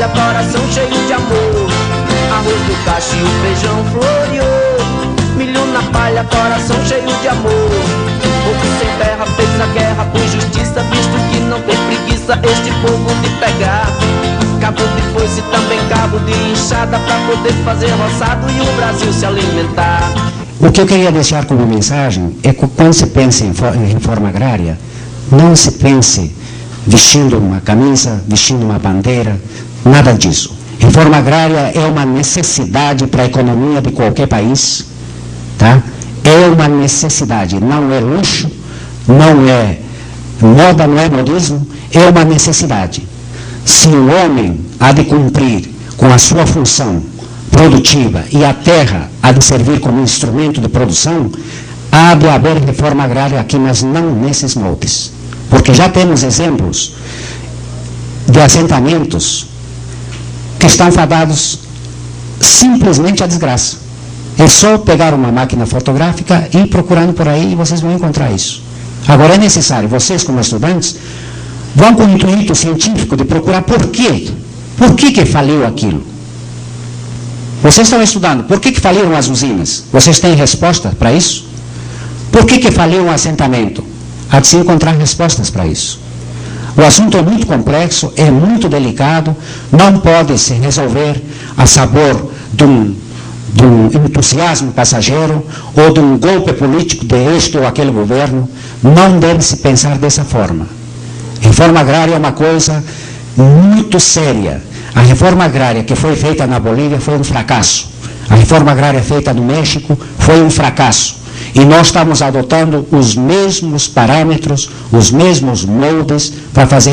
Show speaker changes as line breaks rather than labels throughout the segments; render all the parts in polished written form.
palha, coração cheio de amor. Arroz do cacho e o feijão floreou. Milho na palha, coração cheio de amor. Povo sem terra fez a guerra por justiça, visto que não tem preguiça este povo de pegar cabo de foice, também cabo de enxada, pra poder fazer roçado e o Brasil se alimentar.
O que eu queria deixar como mensagem é que quando se pensa em reforma agrária, não se pense vestindo uma camisa, vestindo uma bandeira, nada disso. Reforma agrária é uma necessidade para a economia de qualquer país, tá? É uma necessidade, não é luxo, não é moda, não é modismo, é uma necessidade. Se o homem há de cumprir com a sua função produtiva e a terra há de servir como instrumento de produção, há de haver reforma agrária aqui, mas não nesses moldes. Porque já temos exemplos de assentamentos que estão fadados simplesmente à desgraça. É só pegar uma máquina fotográfica e ir procurando por aí e vocês vão encontrar isso. Agora é necessário, vocês como estudantes, vão com o intuito científico de procurar por quê. Por que faliu aquilo? Vocês estão estudando, por que faliram as usinas? Vocês têm resposta para isso? Por que faliu um assentamento? Há de se encontrar respostas para isso. O assunto é muito complexo, é muito delicado, não pode se resolver a sabor de um entusiasmo passageiro ou de um golpe político de este ou aquele governo. Não deve se pensar dessa forma. Reforma agrária é uma coisa muito séria. A reforma agrária que foi feita na Bolívia foi um fracasso. A reforma agrária feita no México foi um fracasso. E nós estamos adotando os mesmos parâmetros, os mesmos moldes para fazer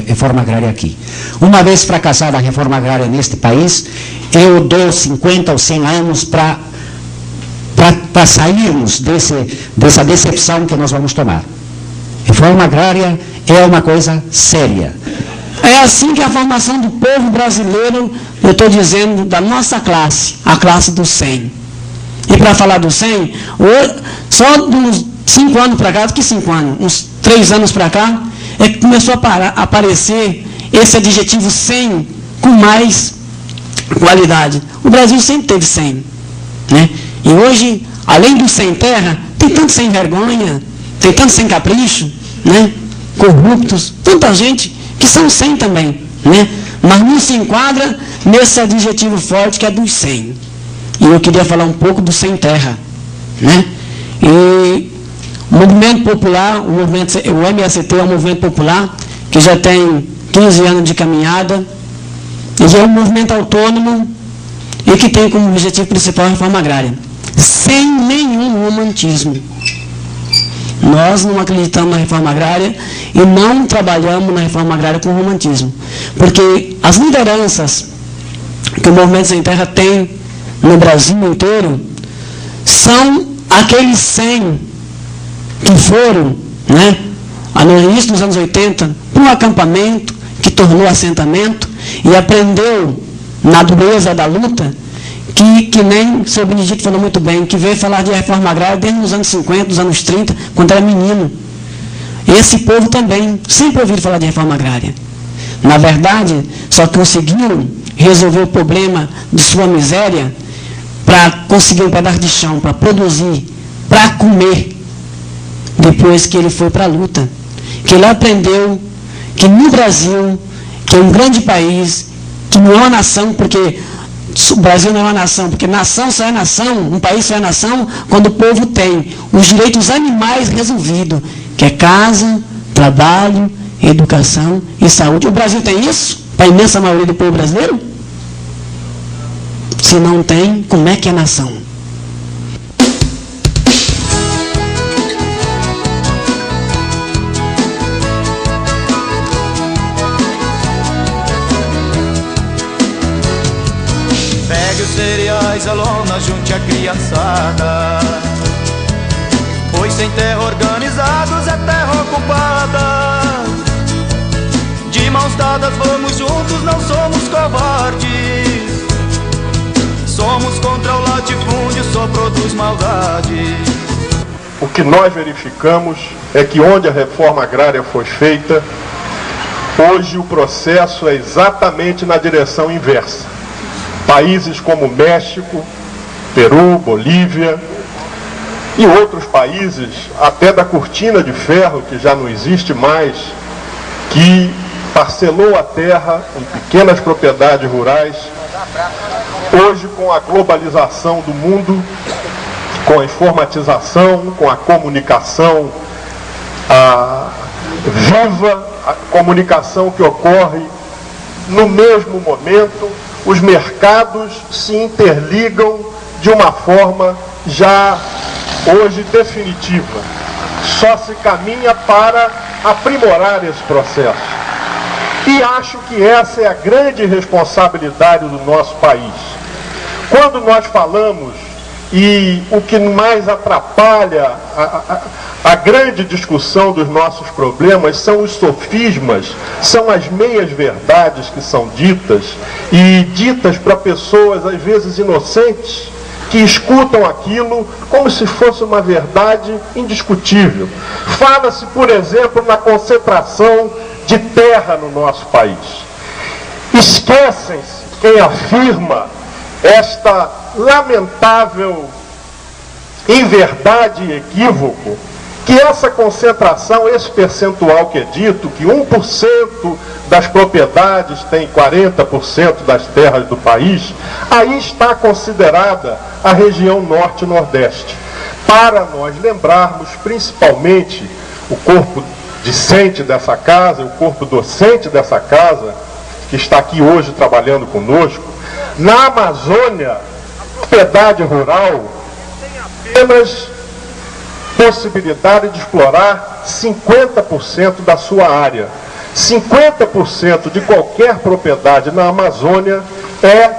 reforma agrária aqui. Uma vez fracassada a reforma agrária neste país, eu dou 50 ou 100 anos para sairmos dessa decepção que nós vamos tomar. Reforma agrária é uma coisa séria.
É assim que a formação do povo brasileiro, eu estou dizendo, da nossa classe, a classe do 100. E para falar do 100, só de uns 5 anos para cá, que 5 anos, uns 3 anos para cá, é que começou a aparecer esse adjetivo 100 com mais qualidade. O Brasil sempre teve 100. Né? E hoje, além do sem terra, tem tanto sem vergonha, tem tanto sem capricho, né? Corruptos, tanta gente que são 100 também, né? Mas não se enquadra nesse adjetivo forte que é dos 100. E eu queria falar um pouco do sem terra, né? E o movimento popular, o MST é um movimento popular que já tem 15 anos de caminhada, e é um movimento autônomo e que tem como objetivo principal a reforma agrária, sem nenhum romantismo. Nós não acreditamos na reforma agrária e não trabalhamos na reforma agrária com romantismo. Porque as lideranças que o Movimento Sem Terra tem no Brasil inteiro são aqueles 100 que foram, né, no início dos anos 80, para um acampamento que tornou assentamento e aprendeu na dureza da luta, que nem o senhor Benedito falou muito bem, que veio falar de reforma agrária desde os anos 50, dos anos 30, quando era menino. Esse povo também sempre ouviu falar de reforma agrária. Na verdade, só conseguiram resolver o problema de sua miséria para conseguir um pedaço de chão, para produzir, para comer, depois que ele foi para a luta. Que ele aprendeu que no Brasil, que é um grande país, que não é uma nação, porque o Brasil não é uma nação, porque nação só é nação, um país só é nação, quando o povo tem os direitos animais resolvidos, que é casa, trabalho, educação e saúde. O Brasil tem isso? Para a imensa maioria do povo brasileiro? Se não tem, como é que é nação?
Cereais, a lona, junte a criançada, pois sem terra organizados é terra ocupada. De mãos dadas vamos juntos, não somos covardes. Somos contra o latifúndio, só produz maldade.
O que nós verificamos é que onde a reforma agrária foi feita, Hoje o processo é exatamente na direção inversa. Países como México, Peru, Bolívia e outros países, até da cortina de ferro, que já não existe mais, que parcelou a terra em pequenas propriedades rurais, hoje com a globalização do mundo, com a informatização, com a comunicação viva, a comunicação que ocorre no mesmo momento, os mercados se interligam de uma forma já hoje definitiva. Só se caminha para aprimorar esse processo. E acho que essa é a grande responsabilidade do nosso país. Quando nós falamos, e o que mais atrapalha a grande discussão dos nossos problemas são os sofismas, são as meias-verdades que são ditas, e ditas para pessoas, às vezes, inocentes, que escutam aquilo como se fosse uma verdade indiscutível. Fala-se, por exemplo, na concentração de terra no nosso país. Esquecem-se quem afirma esta lamentável inverdade e equívoco, que essa concentração, esse percentual que é dito, que 1% das propriedades tem 40% das terras do país, aí está considerada a região norte e nordeste. Para nós lembrarmos, principalmente, o corpo discente dessa casa, o corpo docente dessa casa, que está aqui hoje trabalhando conosco, na Amazônia, a propriedade rural tem apenas possibilidade de explorar 50% da sua área. 50% de qualquer propriedade na Amazônia é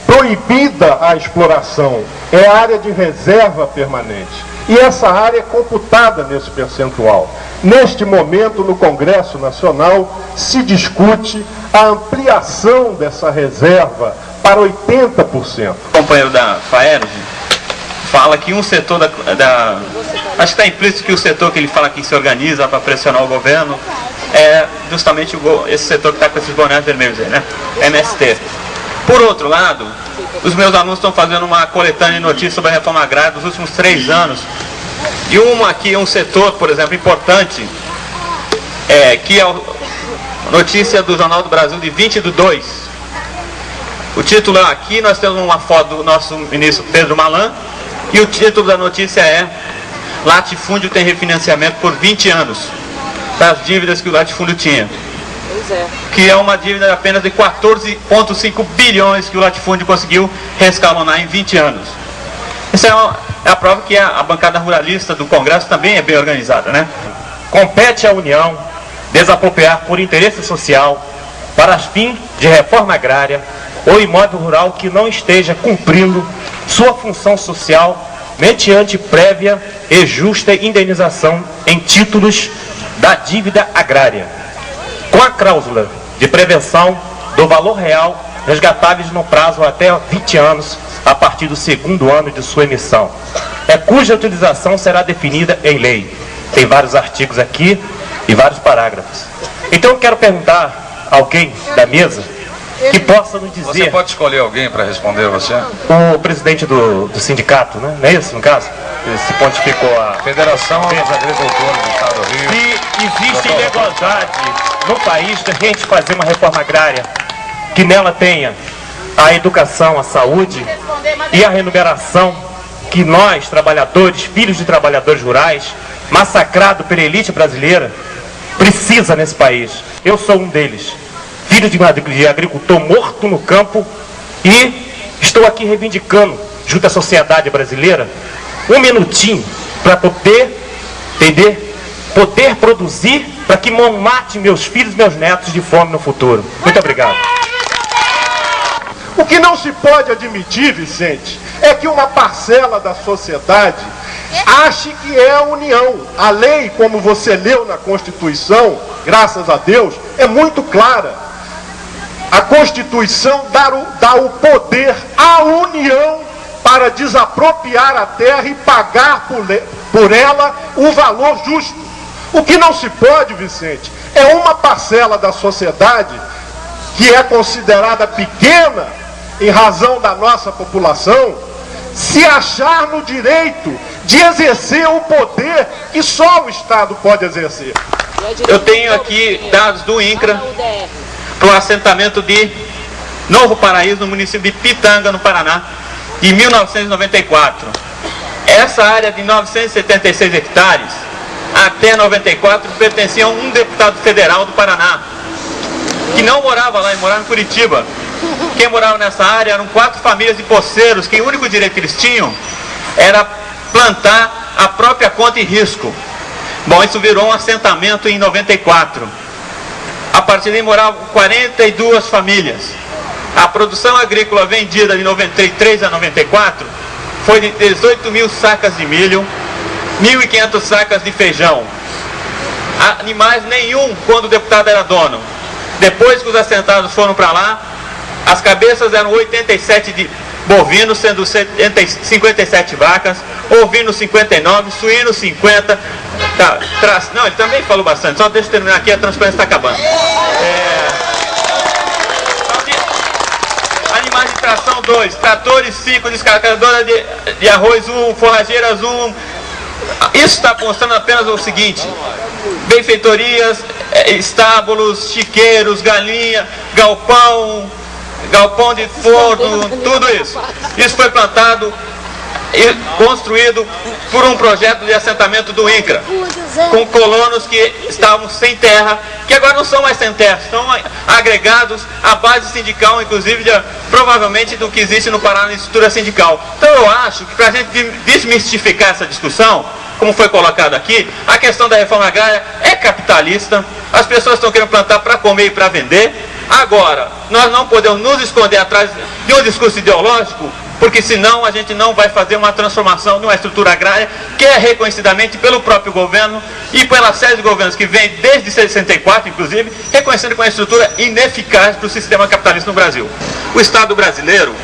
proibida a exploração, é área de reserva permanente. E essa área é computada nesse percentual. Neste momento, no Congresso Nacional, se discute a ampliação dessa reserva para 80%.
O companheiro da FAERJ fala que um setor acho que está implícito que o setor que ele fala que se organiza para pressionar o governo é justamente esse setor que está com esses bonés vermelhos aí, né? MST. Por outro lado, os meus alunos estão fazendo uma coletânea de notícias sobre a reforma agrária dos últimos 3 anos. E um setor, por exemplo, importante, que é a notícia do Jornal do Brasil de 20/2. O título aqui, nós temos uma foto do nosso ministro Pedro Malan, e o título da notícia é: Latifúndio tem refinanciamento por 20 anos das dívidas que o latifúndio tinha. Que é uma dívida apenas de 14,5 bilhões que o latifúndio conseguiu rescalonar em 20 anos. Isso é a prova que a bancada ruralista do Congresso também é bem organizada, né?
Compete à União desapropriar por interesse social, para fins de reforma agrária, ou imóvel rural que não esteja cumprindo sua função social mediante prévia e justa indenização em títulos da dívida agrária, com a cláusula de prevenção do valor real resgatáveis no prazo até 20 anos a partir do 2º ano de sua emissão, cuja utilização será definida em lei. Tem vários artigos aqui e vários parágrafos. Então eu quero perguntar a alguém da mesa que possa nos dizer...
Você pode escolher alguém para responder a você?
O presidente do sindicato, né? Não é isso, no caso? Ele se pontificou a...
Federação dos Agricultores do Estado do Rio.
Se existe ilegalidade no país da gente fazer uma reforma agrária que nela tenha a educação, a saúde e a remuneração que nós, trabalhadores, filhos de trabalhadores rurais, massacrados pela elite brasileira, precisa nesse país. Eu sou um deles, filho de agricultor morto no campo, e estou aqui reivindicando, junto à sociedade brasileira, um minutinho para poder, entender, poder produzir para que não mate meus filhos e meus netos de fome no futuro. Muito obrigado.
O que não se pode admitir, Vicente, é que uma parcela da sociedade ache que é a União. A lei, como você leu na Constituição, graças a Deus, é muito clara. A Constituição dá o poder à União para desapropriar a terra e pagar por ela o valor justo. O que não se pode, Vicente, é uma parcela da sociedade que é considerada pequena em razão da nossa população, se achar no direito de exercer o poder que só o Estado pode exercer.
Eu tenho aqui dados do INCRA para o assentamento de Novo Paraíso, no município de Pitanga, no Paraná, de 1994. Essa área de 976 hectares, até 94, pertencia a um deputado federal do Paraná, que não morava lá, ele morava em Curitiba. Quem morava nessa área eram 4 famílias de poceiros, que o único direito que eles tinham era plantar a própria conta e risco. Bom, isso virou um assentamento em 94. A partir daí moravam 42 famílias. A produção agrícola vendida de 93 a 94 foi de 18 mil sacas de milho, 1.500 sacas de feijão. Animais nenhum quando o deputado era dono. Depois que os assentados foram para lá, as cabeças eram 87 de bovinos, sendo 57 vacas, ovinos 59, suínos 50. Não, ele também falou bastante, só deixa eu terminar aqui, a transparência está acabando. Animais de tração 2, tratores 5, descarregadora de arroz 1, forrageiras 1. Isso está mostrando apenas o seguinte: benfeitorias, estábulos, chiqueiros, galinha, galpão de forno, tudo isso. Isso foi plantado e construído por um projeto de assentamento do INCRA, com colonos que estavam sem terra, que agora não são mais sem terra, estão agregados à base sindical, inclusive provavelmente do que existe no Paraná na estrutura sindical. Então eu acho que para a gente desmistificar essa discussão, como foi colocado aqui, a questão da reforma agrária é capitalista, as pessoas estão querendo plantar para comer e para vender. Agora, nós não podemos nos esconder atrás de um discurso ideológico, porque senão a gente não vai fazer uma transformação de uma estrutura agrária que é reconhecidamente pelo próprio governo e pela série de governos que vem desde 64, inclusive, reconhecendo que é uma estrutura ineficaz para o sistema capitalista no Brasil. O Estado brasileiro,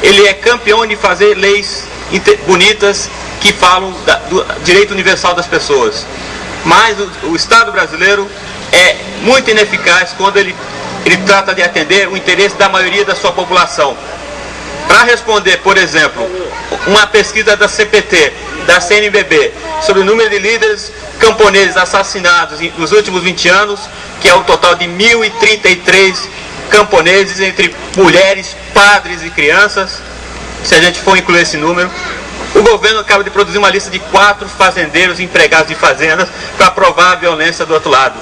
ele é campeão de fazer leis bonitas que falam do direito universal das pessoas. Mas o Estado brasileiro é muito ineficaz quando ele trata de atender o interesse da maioria da sua população. Para responder, por exemplo, uma pesquisa da CPT, da CNBB, sobre o número de líderes camponeses assassinados nos últimos 20 anos, que é o total de 1.033 camponeses entre mulheres, padres e crianças, se a gente for incluir esse número, o governo acaba de produzir uma lista de 4 fazendeiros empregados de fazendas para provar a violência do outro lado.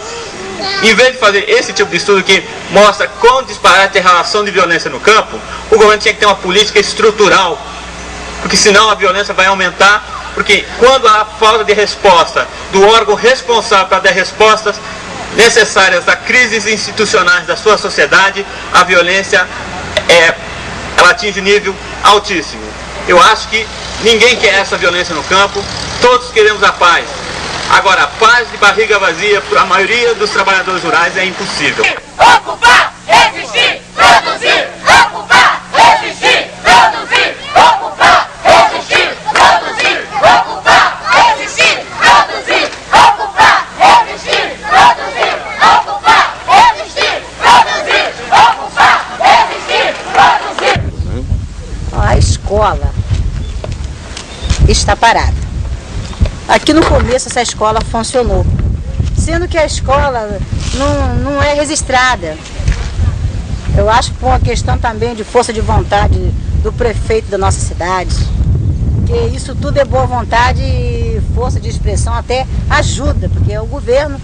Em vez de fazer esse tipo de estudo que mostra quão disparate é a relação de violência no campo, o governo tinha que ter uma política estrutural, porque senão a violência vai aumentar, porque quando há falta de resposta do órgão responsável para dar respostas necessárias a crises institucionais da sua sociedade, a violência ela atinge nível altíssimo. Eu acho que ninguém quer essa violência no campo, todos queremos a paz. Agora, a paz de barriga vazia para a maioria dos trabalhadores rurais é impossível.
Ocupar, resistir, produzir. Ocupar, resistir, produzir. Ocupar, resistir, produzir. Ocupar, resistir, produzir. Ocupar, resistir, produzir. Ocupar, resistir, produzir. Ocupar, resistir, produzir.
A escola está parada. Aqui no começo essa escola funcionou, sendo que a escola não é registrada. Eu acho que por uma questão também de força de vontade do prefeito da nossa cidade, que isso tudo é boa vontade e força de expressão até ajuda, porque o governo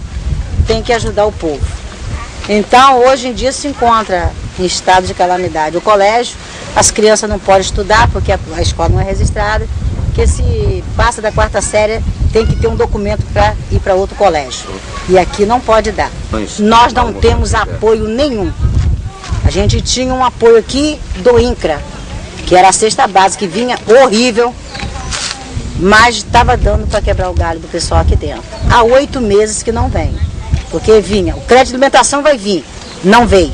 tem que ajudar o povo. Então hoje em dia se encontra em estado de calamidade o colégio, as crianças não podem estudar porque a escola não é registrada, que se passa da 4ª série tem que ter um documento para ir para outro colégio. E aqui não pode dar. Nós não temos apoio nenhum. A gente tinha um apoio aqui do INCRA, que era a cesta básica, que vinha horrível, mas estava dando para quebrar o galho do pessoal aqui dentro. Há 8 meses que não vem, porque vinha, o crédito de alimentação vai vir, não veio.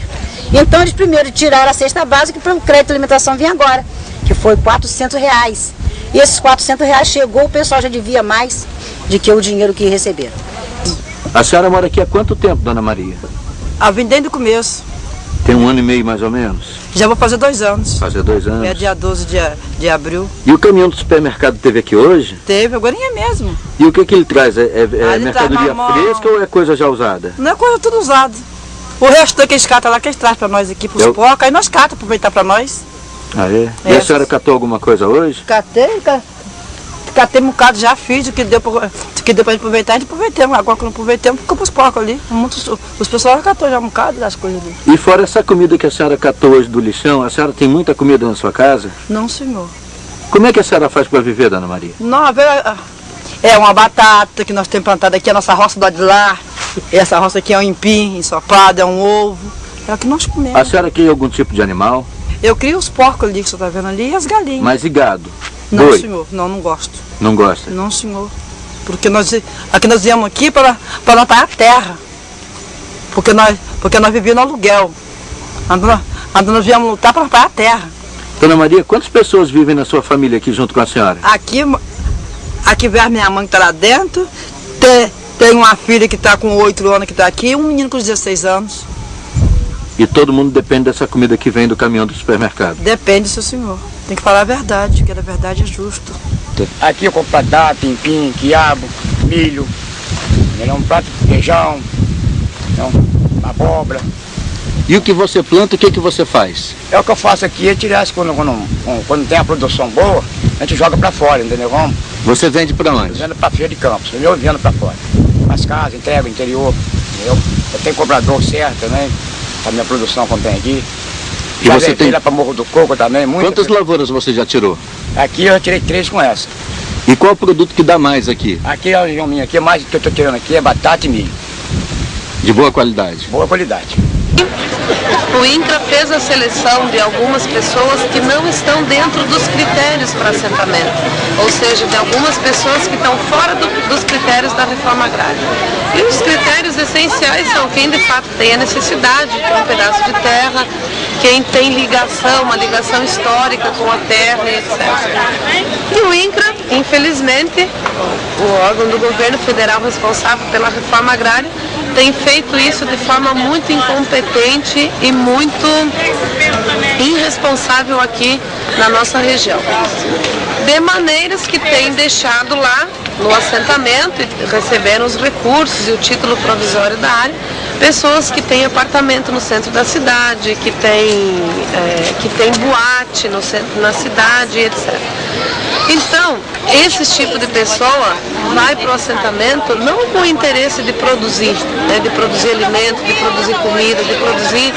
Então eles primeiro tiraram a cesta básica para o crédito de alimentação vir agora, que foi R$400. E esses R$400 chegou, o pessoal já devia mais do que o dinheiro que receberam.
A senhora mora aqui há quanto tempo, Dona Maria?
Vim desde o começo.
Tem 1 ano e meio, mais ou menos?
Já vou fazer 2 anos.
Fazer 2 anos?
É dia 12 de abril.
E o caminhão do supermercado teve aqui hoje?
Teve, agora é mesmo.
E o que ele traz? É mercadoria fresca ou é coisa já usada?
Não é coisa tudo usada. O resto que eles catam lá, que eles trazem para nós aqui, para os porcos, aí nós catamos, aproveitar para nós.
Ah, é? E a senhora catou alguma coisa hoje?
Catei um bocado, já fiz o que deu para aproveitar, a gente aproveitamos. Agora que não aproveitamos, ficou para os porcos ali. Os pessoal já catou já um bocado das coisas ali.
E fora essa comida que a senhora catou hoje do lixão, a senhora tem muita comida na sua casa?
Não, senhor.
Como é que a senhora faz para viver, Dona Maria?
Não, é uma batata que nós temos plantado aqui, a nossa roça do lado de lá. Essa roça aqui é um empim, ensopado, é um ovo. É o que nós comemos.
A senhora cria algum tipo de animal?
Eu crio os porcos ali que você está vendo ali e as galinhas.
Mas e gado?
Não,
Boi?
Senhor. Não gosto.
Não gosta?
Não, senhor. Porque nós viemos aqui para plantar a terra. Porque nós vivíamos no aluguel. Nós viemos lutar para plantar a terra.
Dona Maria, quantas pessoas vivem na sua família aqui junto com a senhora?
Aqui vem a minha mãe que está lá dentro. Tem uma filha que está com 8 anos que está aqui e um menino com 16 anos.
E todo mundo depende dessa comida que vem do caminhão do supermercado?
Depende, seu senhor. Tem que falar a verdade, que a verdade é justo.
Aqui eu compro batata, empim, quiabo, milho, um prato de feijão, abóbora.
E o que você planta, o que você faz?
É o que eu faço aqui, é tirar quando tem a produção boa, a gente joga para fora, entendeu?
Você vende para onde?
Vendo para Feira de Campos, entendeu? Vendo para fora. As casas, entrega o interior, entendeu? Eu tenho cobrador certo também, a minha produção que eu tenho aqui.
E
já
você tem
lá para Morro do Coco também, muito.
Quantas lavouras você já tirou?
Aqui eu tirei 3 com essa.
E qual é o produto que dá mais aqui?
Aqui a região minha aqui, mais que eu estou tirando aqui é batata e milho.
De boa qualidade?
Boa qualidade.
O INCRA fez a seleção de algumas pessoas que não estão dentro dos critérios para assentamento, ou seja, de algumas pessoas que estão fora dos critérios da reforma agrária. E os critérios essenciais são quem de fato tem a necessidade, tem um pedaço de terra, quem tem ligação, uma ligação histórica com a terra, etc. E o INCRA, infelizmente, o órgão do governo federal responsável pela reforma agrária, tem feito isso de forma muito incompetente e muito irresponsável aqui na nossa região. De maneiras que tem deixado lá no assentamento e receberam os recursos e o título provisório da área, pessoas que têm apartamento no centro da cidade, que tem boate no centro, na cidade, etc. Então, esse tipo de pessoa vai para o assentamento não com o interesse de produzir, né, de produzir alimento, de produzir comida, de produzir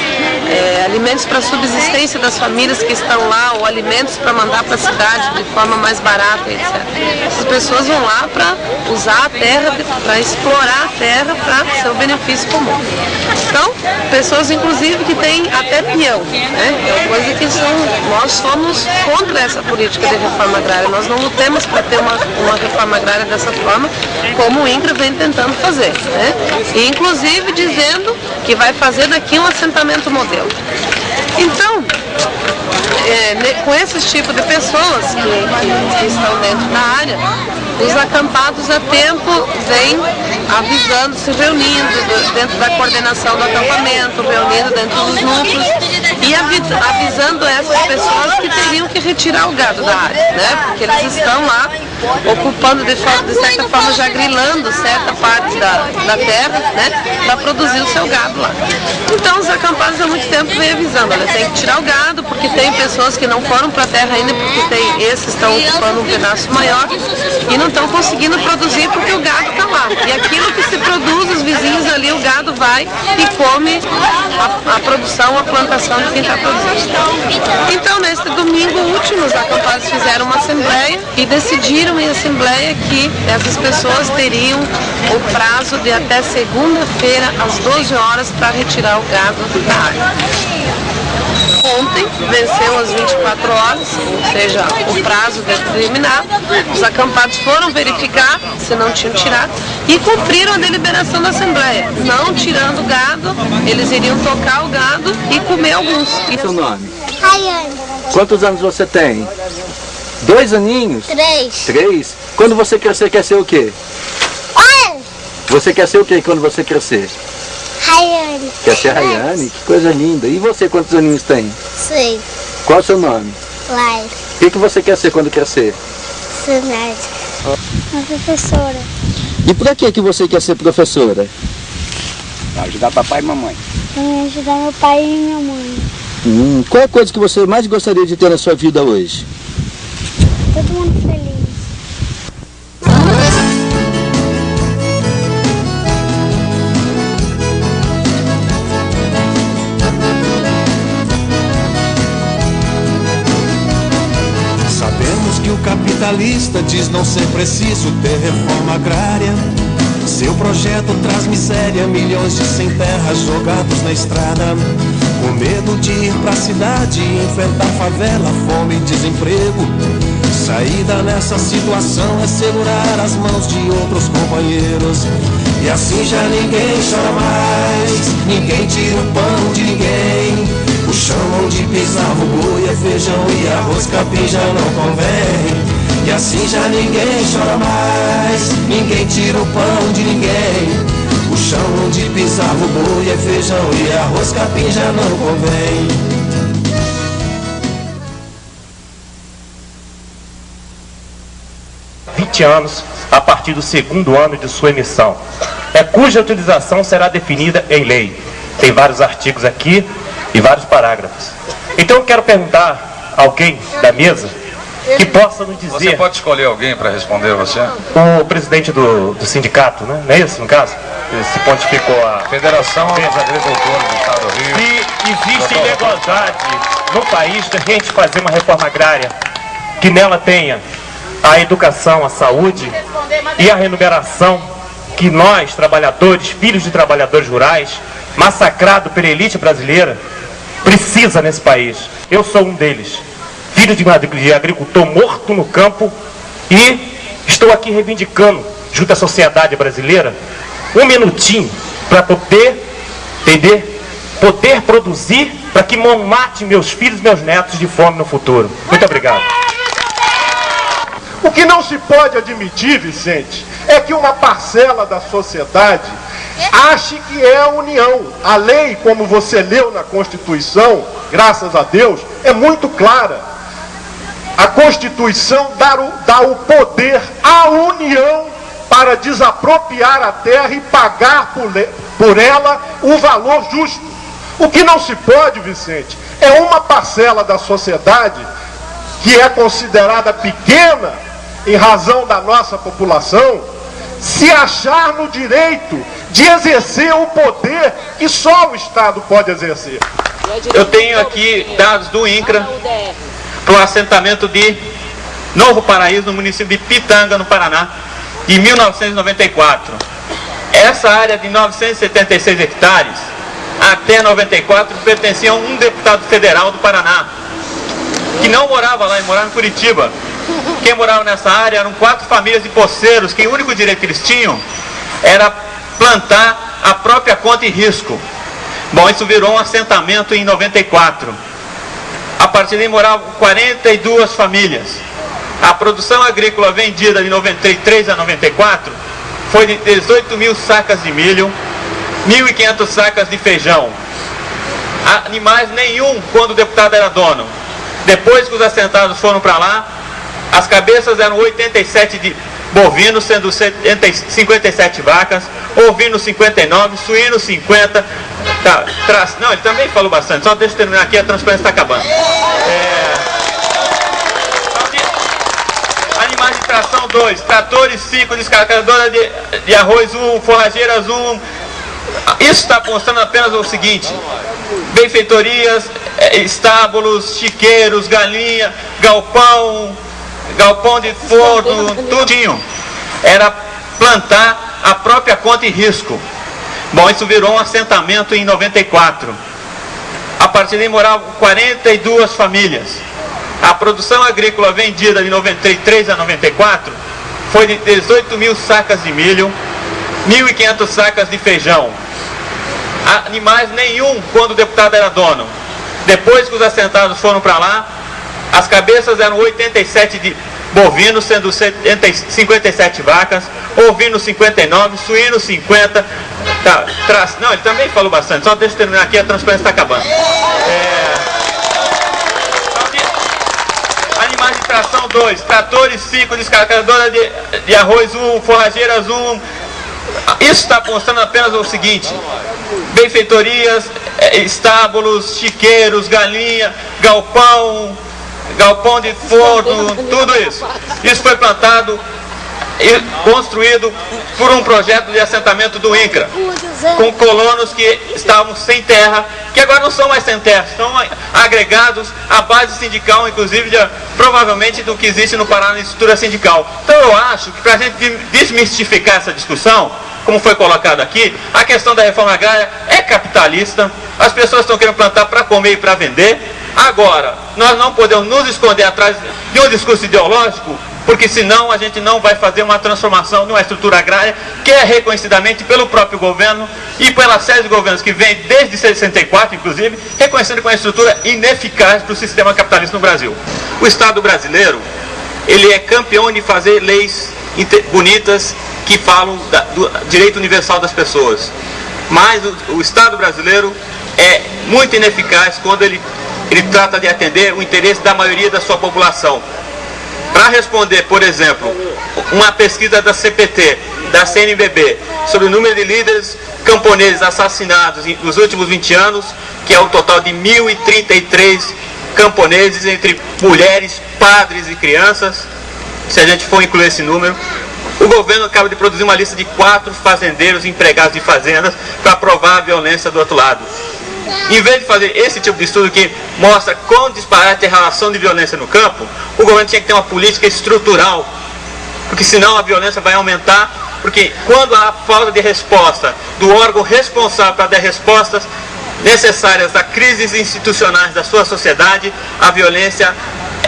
alimentos para a subsistência das famílias que estão lá, ou alimentos para mandar para a cidade de forma mais barata, etc. Essas pessoas vão lá para usar a terra, para explorar a terra para seu benefício comum. Então, pessoas inclusive que têm até peão, né? É coisa que nós somos contra essa política de reforma agrária. Nós não lutamos para ter uma reforma agrária dessa forma, como o INCRA vem tentando fazer, né? E inclusive dizendo que vai fazer daqui um assentamento modelo. Então, com esses tipos de pessoas que estão dentro da área, os acampados a tempo vêm avisando, se reunindo dentro da coordenação do acampamento, reunindo dentro dos núcleos e avisando essas pessoas que teriam que retirar o gado da área, né? Porque eles estão lá ocupando de certa forma, já grilando certa parte da terra, né? Para produzir o seu gado lá. Então os acampados há muito tempo vêm avisando, olha, tem que tirar o gado, porque tem pessoas que não foram para a terra ainda, porque esses estão ocupando um pedaço maior e não estão conseguindo produzir porque o gado está lá. E aquilo que se produz, os vizinhos ali, o gado vai e come a produção, a plantação de quem está produzindo. Então, neste domingo último, os acampados fizeram uma assembleia e decidiram em assembleia que essas pessoas teriam o prazo de até segunda-feira, às 12 horas, para retirar o gado da área. Ontem venceu as 24 horas, ou seja, o prazo determinado. Os acampados foram verificar se não tinham tirado e cumpriram a deliberação da Assembleia. Não tirando o gado, eles iriam tocar o gado e comer alguns.
Qual é o seu nome?
Rayane.
Quantos anos você tem? 2 aninhos?
3.
3? Quando você crescer, quer ser o quê? Você quer ser o que quando você crescer?
Rayane.
Quer ser Rayane? Que coisa linda. E você, quantos aninhos tem?
6.
Qual é o seu nome?
Laila.
O que você quer ser quando crescer?
Ser médica. Uma professora.
E por que você quer ser professora?
Para ajudar papai e mamãe.
Pra me ajudar meu pai e minha mãe.
Qual é a coisa que você mais gostaria de ter na sua vida hoje?
Todo mundo feliz.
Sabemos que o capitalista diz não ser preciso ter reforma agrária. Seu projeto traz miséria, milhões de sem terra jogados na estrada. Com medo de ir pra cidade, enfrentar favela, fome e desemprego. Saída nessa situação é segurar as mãos de outros companheiros. E assim já ninguém chora mais, ninguém tira o pão de ninguém. O chão onde pisava o boi é feijão e arroz, capim já não convém. E assim já ninguém chora mais, ninguém tira o pão de ninguém. O chão onde pisava o boi é feijão e arroz, capim já não convém.
20 anos a partir do segundo ano de sua emissão, cuja utilização será definida em lei. Tem vários artigos aqui e vários parágrafos. Então eu quero perguntar a alguém da mesa que possa nos dizer...
Você pode escolher alguém para responder a você?
O presidente do sindicato, né? Não é isso, no caso? Ele se pontificou a...
Federação dos Agricultores do Estado do Rio.
E existe ilegalidade no país da gente fazer uma reforma agrária que nela tenha a educação, a saúde e a remuneração que nós, trabalhadores, filhos de trabalhadores rurais, massacrados pela elite brasileira, precisa nesse país. Eu sou um deles, filho de agricultor morto no campo, e estou aqui reivindicando, junto à sociedade brasileira, um minutinho para poder, entender, poder produzir para que não mate meus filhos e meus netos de fome no futuro. Muito obrigado.
O que não se pode admitir, Vicente, é que uma parcela da sociedade ache que é a união. A lei, como você leu na Constituição, graças a Deus, é muito clara. A Constituição dá o poder à União para desapropriar a terra e pagar por ela o valor justo. O que não se pode, Vicente, é uma parcela da sociedade que é considerada pequena em razão da nossa população, se achar no direito de exercer o poder que só o Estado pode exercer.
Eu tenho aqui dados do INCRA para o assentamento de Novo Paraíso, no município de Pitanga, no Paraná, de 1994. Essa área de 976 hectares, até 94, pertencia a um deputado federal do Paraná, que não morava lá, ele morava em Curitiba. Quem morava nessa área eram 4 famílias de poceiros, que o único direito que eles tinham era plantar a própria conta e risco. Bom, isso virou um assentamento em 94. A partir daí moravam 42 famílias. A produção agrícola vendida de 93 a 94 foi de 18 mil sacas de milho, 1.500 sacas de feijão. Animais nenhum quando o deputado era dono. Depois que os assentados foram para lá, as cabeças eram 87 de bovinos, sendo 57 vacas, ovinos 59, suínos 50. Não, ele também falou bastante, só deixa eu terminar aqui, a transparência está acabando. Animais de tração 2, tratores 5, descarregadora de arroz 1, forrageiras 1. Isso está mostrando apenas o seguinte: benfeitorias, estábulos, chiqueiros, galinha, galpão de forno, tudinho. Era plantar a própria conta e risco. Bom, isso virou um assentamento em 94. A partir daí moravam 42 famílias. A produção agrícola vendida de 93 a 94 foi de 18 mil sacas de milho, 1.500 sacas de feijão. Animais nenhum quando o deputado era dono. Depois que os assentados foram para lá, as cabeças eram 87 de bovinos sendo 57 vacas, ovinos 59, suínos 50. Não, ele também falou bastante, só deixa eu terminar aqui, a transparência está acabando. Animais de tração 2, tratores 5, descaracadora de arroz 1, forrageiras 1. Isso está mostrando apenas o seguinte: benfeitorias, estábulos, chiqueiros, galinha, galpão de forno, tudo isso. Isso foi plantado e construído por um projeto de assentamento do INCRA, com colonos que estavam sem terra, que agora não são mais sem terra, estão agregados à base sindical, inclusive provavelmente do que existe no Pará na estrutura sindical. Então eu acho que para a gente desmistificar essa discussão, como foi colocado aqui, a questão da reforma agrária é capitalista, as pessoas estão querendo plantar para comer e para vender. Agora, nós não podemos nos esconder atrás de um discurso ideológico, porque senão a gente não vai fazer uma transformação de uma estrutura agrária que é reconhecidamente pelo próprio governo e pela série de governos que vem desde 64, inclusive, reconhecendo que é uma estrutura ineficaz para o sistema capitalista no Brasil. O Estado brasileiro, ele é campeão de fazer leis bonitas que falam do direito universal das pessoas. Mas o Estado brasileiro é muito ineficaz quando ele trata de atender o interesse da maioria da sua população. Para responder, por exemplo, uma pesquisa da CPT, da CNBB, sobre o número de líderes camponeses assassinados nos últimos 20 anos, que é o total de 1.033 camponeses entre mulheres, padres e crianças, se a gente for incluir esse número, o governo acaba de produzir uma lista de 4 fazendeiros empregados de fazendas para provar a violência do outro lado. Em vez de fazer esse tipo de estudo que mostra quão disparate é a relação de violência no campo, o governo tinha que ter uma política estrutural, porque senão a violência vai aumentar, porque quando há falta de resposta do órgão responsável para dar respostas necessárias a crises institucionais da sua sociedade, a violência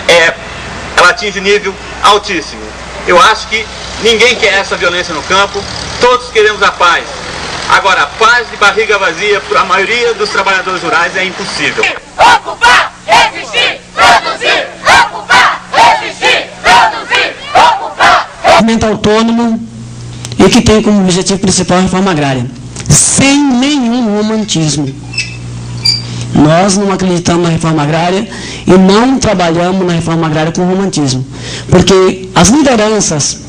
ela atinge nível altíssimo. Eu acho que ninguém quer essa violência no campo, todos queremos a paz. Agora, a paz de barriga vazia para a maioria dos trabalhadores rurais é impossível.
Ocupar, resistir, produzir. Ocupar, resistir, produzir. Ocupar.
Movimento autônomo e que tem como objetivo principal a reforma agrária, sem nenhum romantismo. Nós não acreditamos na reforma agrária e não trabalhamos na reforma agrária com romantismo, porque as lideranças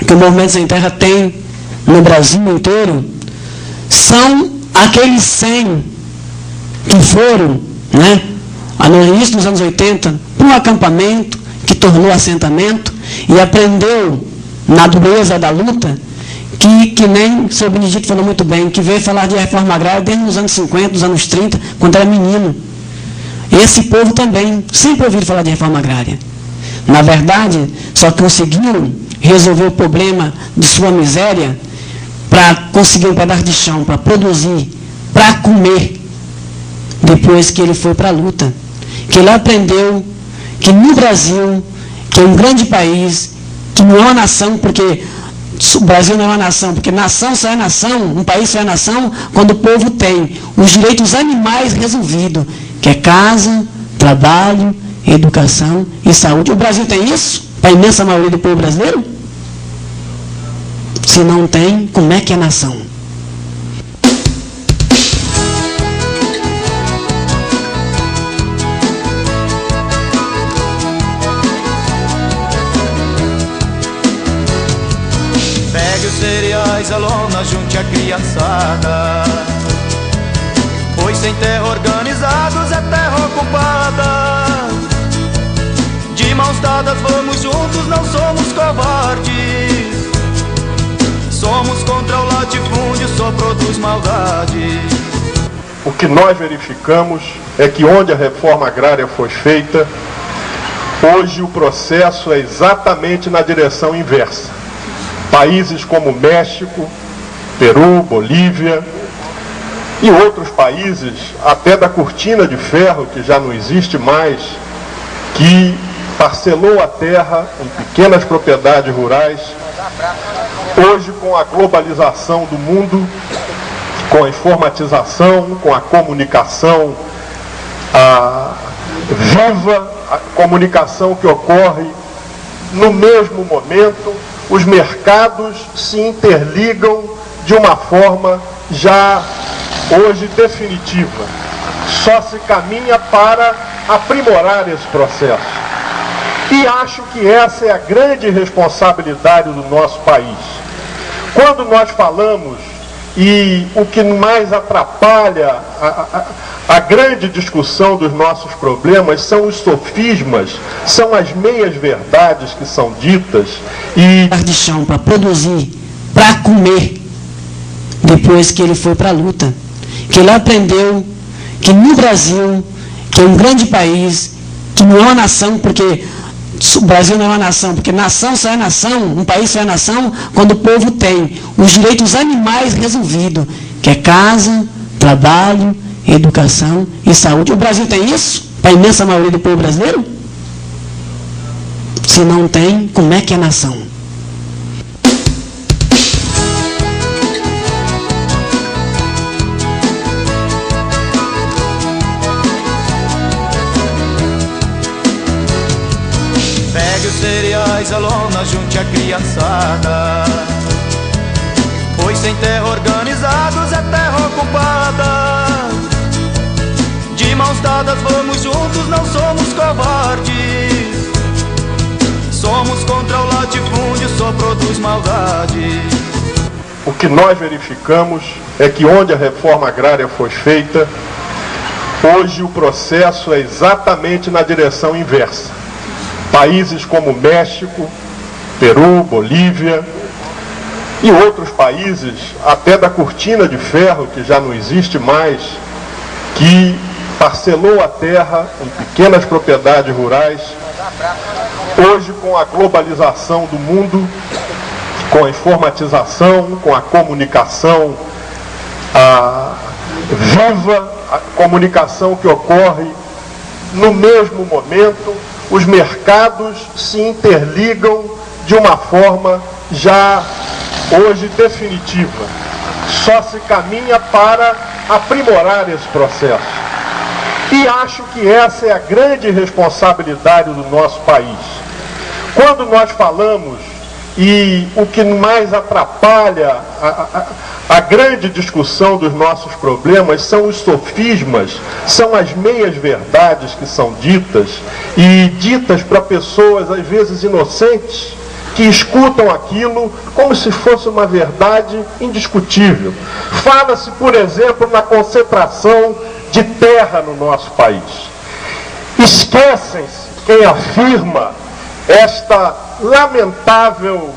que o Movimento Sem Terra tem no Brasil inteiro são aqueles 100 que foram, no início dos anos 80, para um acampamento que tornou assentamento e aprendeu na dureza da luta, que nem o seu Benedito falou muito bem, que veio falar de reforma agrária desde os anos 50, dos anos 30, quando era menino. Esse povo também sempre ouviu falar de reforma agrária. Na verdade, só conseguiram resolver o problema de sua miséria para conseguir um pedaço de chão, para produzir, para comer, depois que ele foi para a luta. Que ele aprendeu que no Brasil, que é um grande país, que não é uma nação, porque o Brasil não é uma nação, porque nação só é nação, um país só é nação, quando o povo tem os direitos animais resolvidos, que é casa, trabalho, educação e saúde. O Brasil tem isso? A imensa maioria do povo brasileiro? Se não tem, como é que é nação?
Pegue os cereais, a lona, junte a criançada, pois sem terra organizados é terra ocupada. De mãos dadas vamos juntos, não somos covardes. Somos contra o latifúndio, só produz maldade.
O que nós verificamos é que onde a reforma agrária foi feita, hoje o processo é exatamente na direção inversa. Países como México, Peru, Bolívia e outros países, até da cortina de ferro, que já não existe mais, que parcelou a terra em pequenas propriedades rurais. Hoje, com a globalização do mundo, com a informatização, com a comunicação viva, a comunicação que ocorre no mesmo momento, os mercados se interligam de uma forma já hoje definitiva. Só se caminha para aprimorar esse processo. E acho que essa é a grande responsabilidade do nosso país. Quando nós falamos, e o que mais atrapalha a grande discussão dos nossos problemas são os sofismas, são as meias-verdades que são ditas e...
de chão para produzir, para comer, depois que ele foi para a luta. Que ele aprendeu que no Brasil, que é um grande país, que não é uma nação, porque o Brasil não é uma nação, porque nação só é nação, um país só é nação quando o povo tem os direitos animais resolvidos, que é casa, trabalho, educação e saúde. O Brasil tem isso? Para a imensa maioria do povo brasileiro? Se não tem, como é que é nação?
Pegue os cereais, a lona, junte a criançada, pois sem terra organizados é terra ocupada. De mãos dadas vamos juntos, não somos covardes. Somos contra o latifúndio, só produz maldade.
O que nós verificamos é que onde a reforma agrária foi feita, hoje o processo é exatamente na direção inversa. Países como México, Peru, Bolívia e outros países, até da cortina de ferro, que já não existe mais, que parcelou a terra em pequenas propriedades rurais. Hoje, com a globalização do mundo, com a informatização, com a comunicação viva, a comunicação que ocorre no mesmo momento, os mercados se interligam de uma forma já hoje definitiva. Só se caminha para aprimorar esse processo. E acho que essa é a grande responsabilidade do nosso país. Quando nós falamos, e o que mais atrapalha a grande discussão dos nossos problemas são os sofismas, são as meias-verdades que são ditas, e ditas para pessoas, às vezes inocentes, que escutam aquilo como se fosse uma verdade indiscutível. Fala-se, por exemplo, na concentração de terra no nosso país. Esquecem-se quem afirma esta lamentável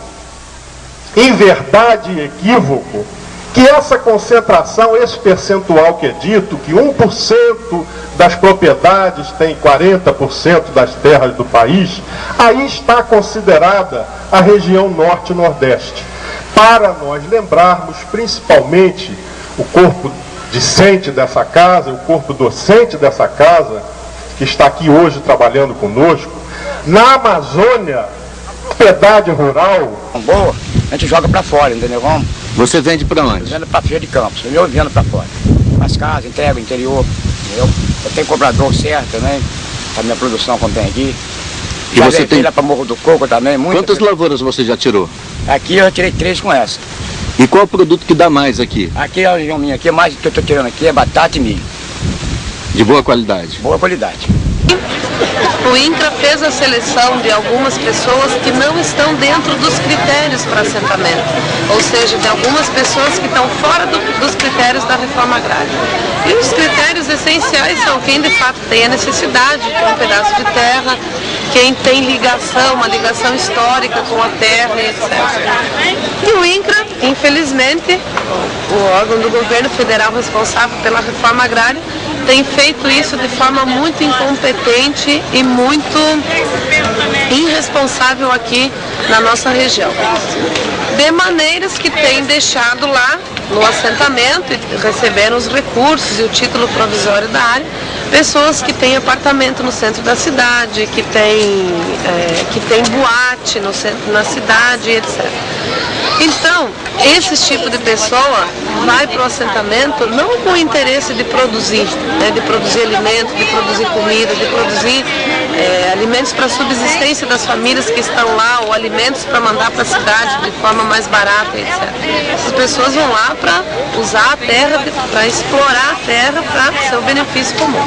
inverdade e equívoco, que essa concentração, esse percentual que é dito, que 1% das propriedades tem 40% das terras do país, aí está considerada a região norte e nordeste. Para nós lembrarmos, principalmente, o corpo discente dessa casa, o corpo docente dessa casa, que está aqui hoje trabalhando conosco, na Amazônia, propriedade rural...
Boa, a gente joga para fora, entendeu? Vamos.
Você vende para onde?
Vendo para Feira de Campos, eu vendo para fora. As casas, entrego, interior, entendeu? Eu tenho cobrador certo também, a minha produção como tem aqui.
E
já
você tem
lá para Morro do Coco também.
Quantas lavouras você já tirou?
Aqui eu tirei 3 com essa.
E qual é o produto que dá mais aqui?
Aqui a região minha, aqui, mais que eu estou tirando aqui é batata e milho.
De boa qualidade?
Boa qualidade.
O INCRA fez a seleção de algumas pessoas que não estão dentro dos critérios para assentamento, ou seja, de algumas pessoas que estão fora dos critérios da reforma agrária. E os critérios essenciais são quem de fato tem a necessidade de um pedaço de terra, quem tem ligação, uma ligação histórica com a terra, etc. E o INCRA, infelizmente, o órgão do governo federal responsável pela reforma agrária, tem feito isso de forma muito incompetente e muito irresponsável aqui na nossa região. De maneiras que tem deixado lá no assentamento e receberam os recursos e o título provisório da área, pessoas que têm apartamento no centro da cidade, que tem boate no centro, na cidade, etc. Então, esse tipo de pessoa vai para o assentamento não com o interesse de produzir, né, de produzir alimento, de produzir comida, de produzir alimentos para a subsistência das famílias que estão lá, ou alimentos para mandar para a cidade de forma mais barata, etc. As pessoas vão lá para usar a terra, para explorar a terra para seu benefício comum.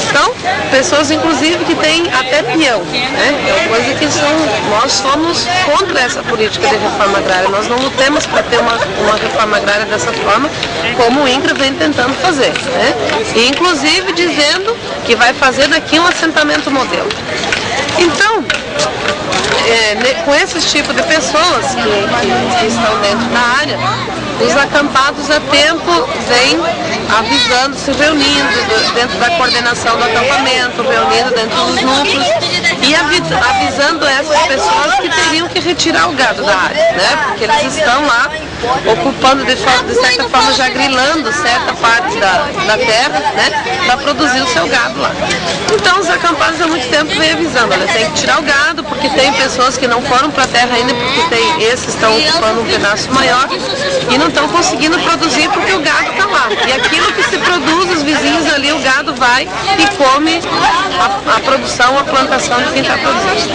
Então, pessoas inclusive que têm até peão, né? É uma coisa que nós somos contra essa política de reforma agrária. Nós não lutamos para ter uma reforma agrária dessa forma, como o INCRA vem tentando fazer, né? E inclusive dizendo que vai fazer daqui um assentamento modelo. Então, com esses tipos de pessoas que estão dentro da área, os acampados a tempo vêm avisando, se reunindo dentro da coordenação do acampamento, reunindo dentro dos núcleos e avisando essas pessoas que teriam que retirar o gado da área, né? Porque eles estão lá ocupando de certa forma, já grilando certa parte da terra, né? Para produzir o seu gado lá. Então os acampados há muito tempo vêm avisando, olha, tem que tirar o gado, porque tem pessoas que não foram para a terra ainda, porque esses estão ocupando um pedaço maior e não estão conseguindo produzir porque o gado está lá. E aquilo que se produz, os vizinhos ali, o gado vai e come a produção, a plantação de quem está produzindo.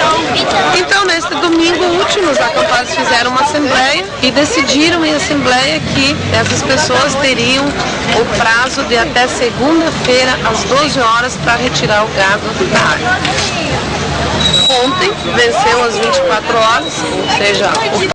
Então, neste domingo último, os acampados fizeram uma assembleia e decidiram em assembleia que essas pessoas teriam o prazo de até segunda-feira, às 12 horas, para retirar o gado da área. Ontem venceu às 24 horas, ou seja,